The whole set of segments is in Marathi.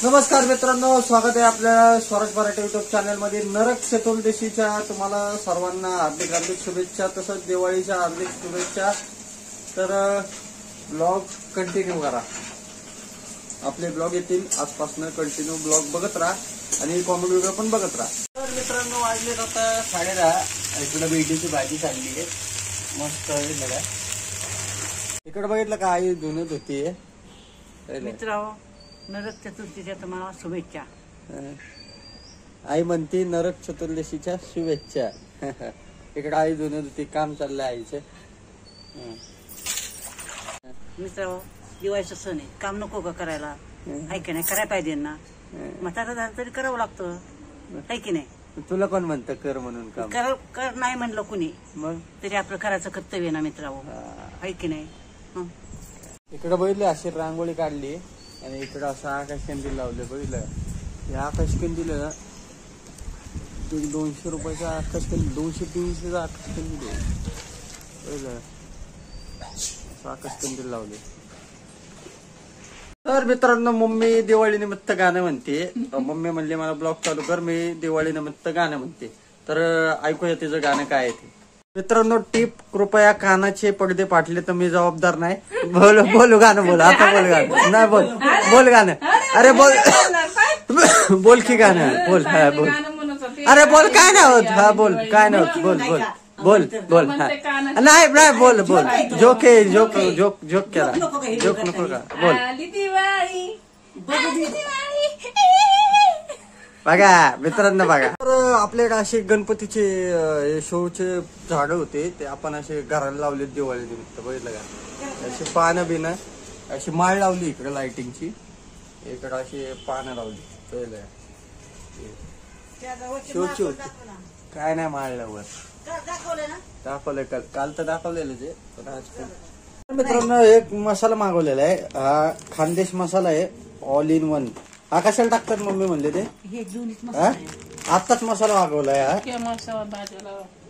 नमस्कार मित्रांनो, स्वागत आहे आपल्या स्वराज मराठी युट्यूब चॅनल मध्ये। नरक चतुर्दशीच्या तुम्हाला सर्वांना हार्दिक हार्दिक शुभेच्छा, तसंच दिवाळीच्या हार्दिक शुभेच्छा। तर ब्लॉग कंटिन्यू करा, आपले ब्लॉग येतील आजपासून, कंटिन्यू ब्लॉग बघत राहा आणि कॉमेडी व्हिडिओ पण बघत राहा। तर मित्रांनो, वाजले आता 10:30। इकडे भेंडीची भाजी चालली आहे, मस्त आहे बघा। इकडे बघितलं का आई धुणत होतीये मित्रांनो, नरक चतुर्थीच्या तुम्हाला शुभेच्छा। आई म्हणते नरक चतुर्दशीच्या शुभेच्छा। इकडे आई धुणत होती, काम चाललंय आईचं। मित्रांनो, दिवाळीचा सण आहे, काम नको का करायला? आहे की नाही? करायला पाहिजे ना, म्हातारा झालं तरी करावं लागतं, आहे की नाही? तुला कोण म्हणतं कर म्हणून काम? कर नाही म्हणलं कुणी मग तरी आपलं करायचं कर्तव्य ना मित्रांनो, आहे की नाही? इकडे बघितलं अशी रांगोळी काढली आणि इकडं असं आकाश कंदील लावले। बघितलं हे आकाश कंदील ना, 200 रुपयाचा आकाश कंदील, 200-300 आकाश कंदील आहे। बघितलं असं आकाश कंदील लावले। तर मित्रांनो, मम्मी दिवाळी निमित्त गाणं म्हणते। मम्मी म्हणले मला ब्लॉग चालू कर, मी दिवाळी निमित्त गाणं म्हणते। तर ऐकूया तिचं गाणं काय आहे ते। मित्रांनो, टिप, कृपया कानाचे पडदे फाटले तर मी जबाबदार नाही। बोलू गाणं, बोल आता, बोल गाणं, नाही बोल गाणं, अरे बोल की गाणं, बोल हा बोल, अरे बोल काय नाही होत, हा बोल काय नाही होत, बोल हा नाही बोल जोक केला, जोक नको का, बोल। बघा मित्रांनो, बघा तर आपल्याकडे असे गणपतीचे शोचे झाड होते, ते आपण असे घराला लावले दिवाळी निमित्त। बघितलं का, अशी पानं बिनं अशी माळ लावली इकडे लाइटिंगची, इकडे अशी पानं लावली। बघितलं शोची होती, काय नाही माळ लावत, दाखवलंय काल तर दाखवलेलं ते, पण आज मित्रांनो एक मसाला मागवलेला आहे, हा खानदेश मसाला आहे, ऑल इन वन। हा कशाला टाकतात मम्मी म्हणले ते? आत्ताच मसाला मागवलाय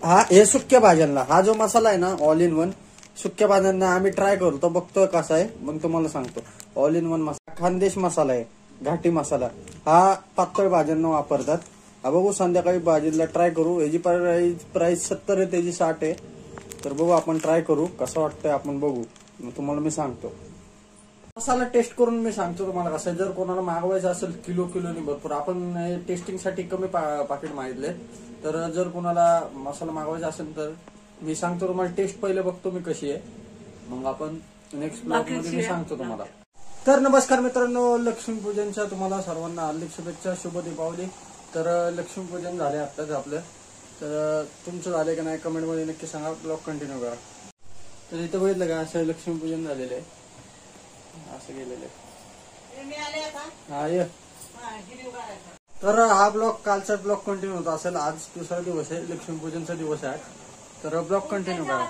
हा हे सुक्या भाज्यांना। हा जो मसाला आहे ना, ऑल इन वन, सुक्या भाज्यांना आम्ही ट्राय करू, तो बघतोय कसा आहे मग तुम्हाला सांगतो। ऑल इन वन मसाला, खानदेश मसाला आहे, घाटी मसाला। हा पातळ भाज्यांना वापरतात। हा बघू, संध्याकाळी भाजीला ट्राय करू। याची प्राइस 70 आहे, त्याची 60 आहे। तर बघू, आपण ट्राय करू, कसं वाटतंय आपण बघू, मग तुम्हाला मी सांगतो। मसाला टेस्ट करून मी सांगतो तुम्हाला कसं। जर कोणाला मागवायचं असेल किलोनी भरपूर, आपण टेस्टिंग साठी कमी पाकिट मागितले, तर जर कोणाला मसाला मागवायचा असेल तर मी सांगतो तुम्हाला, टेस्ट पहिले बघतो मी कशी आहे, मग आपण नेक्स्ट ब्लॉग मध्ये मी सांगतो तुम्हाला। तर नमस्कार मित्रांनो, लक्ष्मीपूजनच्या तुम्हाला सर्वांना हार्दिक शुभेच्छा, शुभ दीपावली। तर लक्ष्मीपूजन झाले आत्ताच आपलं, तर तुमचं झाले का नाही कमेंट मध्ये नक्की सांगा, ब्लॉग कंटिन्यू करा। तर इथं बघितलं का, असं लक्ष्मीपूजन झालेलं आहे, असं गेलेलं आहे। तर हा ब्लॉग, कालचा ब्लॉग कंटिन्यू होता असेल, आज दुसरा दिवस आहे, लक्ष्मीपूजनचा दिवस आहे, तर ब्लॉग कंटिन्यू करा।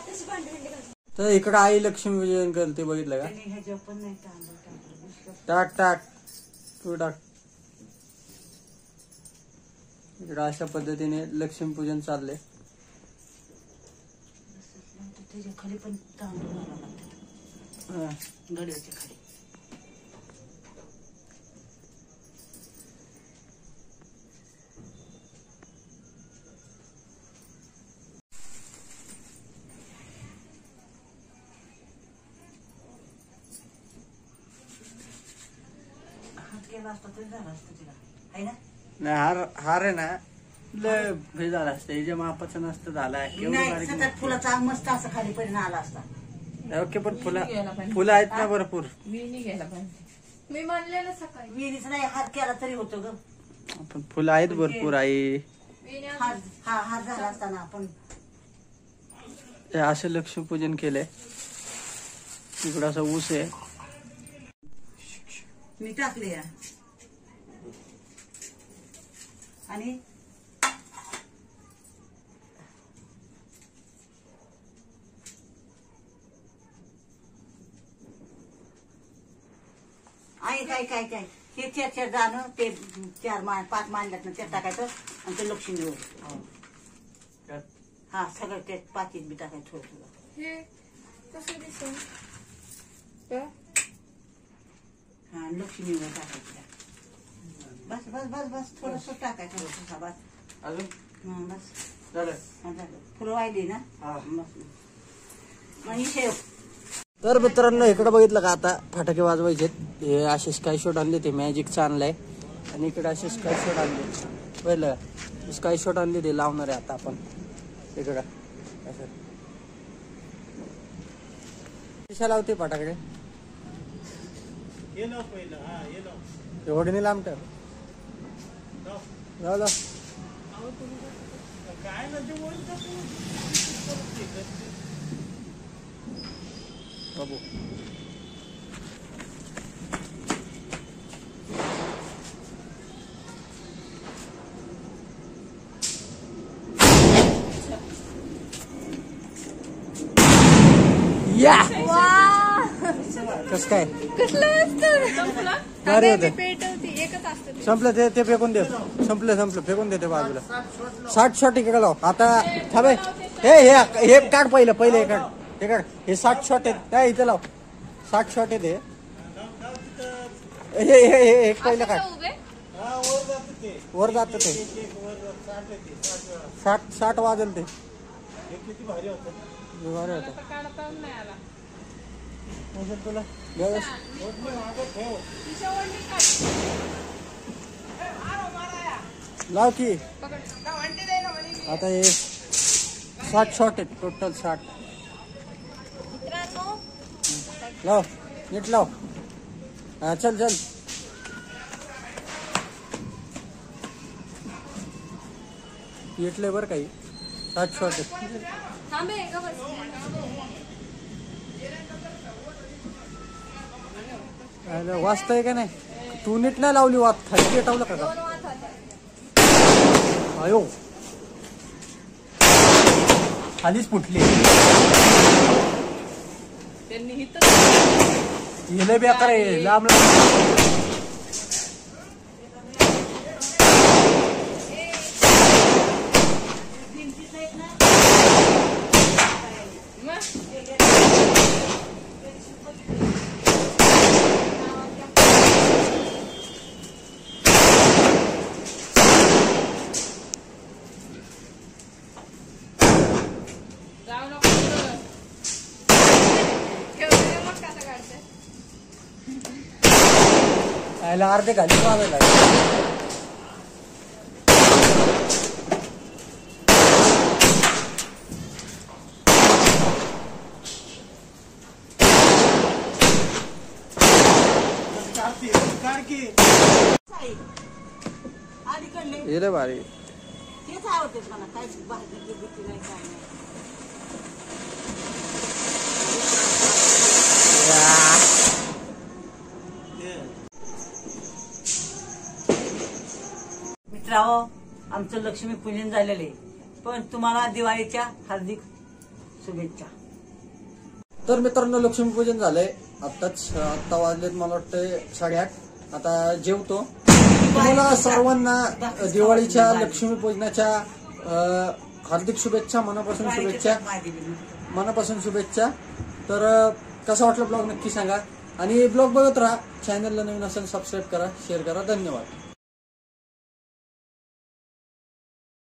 तर इकडे आई लक्ष्मीपूजन करते, बघितलं का, टाक तू टाक। इकडे अशा पद्धतीने लक्ष्मीपूजन चाललंय। खाली पण गडीवरच्या खाली हात केला असता तरी झाला असतं तिला, आहे ना? नाही हार आहे ना, लय हे झालं असतं, हे जे मापाचं नसतं झालं, फुलाचा मस्त असं खाली परिणाम आला असता। ओके, पण फुलं आहेत ना भरपूर, मी म्हणलेलं सकाळी विहिरीच नाही, हात केला तरी होतो ग, पण फुलं आहेत भरपूर आई। हात झाला असताना आपण असं लक्ष्मीपूजन केलंय। इकडं असं ऊस आहे, मी टाकले आणि काय हे 4 जाणं, ते 4-5 मांडल्यात ना, ते टाकायचं आणि ते लक्ष्मीवर, हा सगळं ते पातीत बी टाकायचं थोडं कसं दिसेल? हा लक्ष्मीवर टाकायचं. बस बस बस बस थोडस टाकायचं होतं बस. अजून बस झालं. झालं. फुलं वाहिली ना हा. बस. मग ही ठेव. तर मित्रांनो इकडे बघितलं का आता फटाके वाजवायचे. हे असे स्काय शॉट आणले, ते मॅजिकचं आणलंय. आणि इकडे असे स्काय शॉट आणले. पहिलं स्काय शॉट आणले, ते लावणार आहे आता आपण इकडं. असं कशा लावते फटाकडे एवढे नाही लांब ठेव. लाव बाबू. या कस काय कसलं अरे होते पेटवती एकच असतं. संपलं ते फेकून दे. संपलं फेकून देते बाजूला. 60 शॉट इकडे लाव आता. थांबे हे काढ पहिलं हे काढ. हे काढ. हे 60 शॉट आहेत त्या इथे लाव. 60 शॉट आहेत हे पहिलं काढ. वर जात ते 60 वाजेल ते. किती भारी होतं तुला. लाव की आता हे 60 शॉट आहेत टोटल. 60 लाव नीट लाव. हा चल पेटले बरं काही. 60 शॉट आहेत. वाचतंय का नाही. तू नीट नाही लावली वात. खाली पेटवलं का अयो खालीच फुटली. हिला बेकार आहे लांब अर्धे खाली वाजायला. हे रे भारी. तेच आवडते मला. काहीच भाजी भीती नाही काय नाही. मित्रांनो आमचं लक्ष्मीपूजन झालेलं आहे. पण तुम्हाला दिवाळीच्या हार्दिक शुभेच्छा. तर मित्रांनो लक्ष्मीपूजन झालंय आता वाजलेत मला वाटतं 8:30. आता जेवतो. तुम्हाला सर्वांना दिवाळीच्या लक्ष्मीपूजनाच्या हार्दिक शुभेच्छा. मनापासून शुभेच्छा. तर कसा वाटला ब्लॉग नक्की सांगा. आणि ब्लॉग बघत राहा. चॅनलला नवीन असेल सबस्क्राईब करा, शेअर करा. धन्यवाद.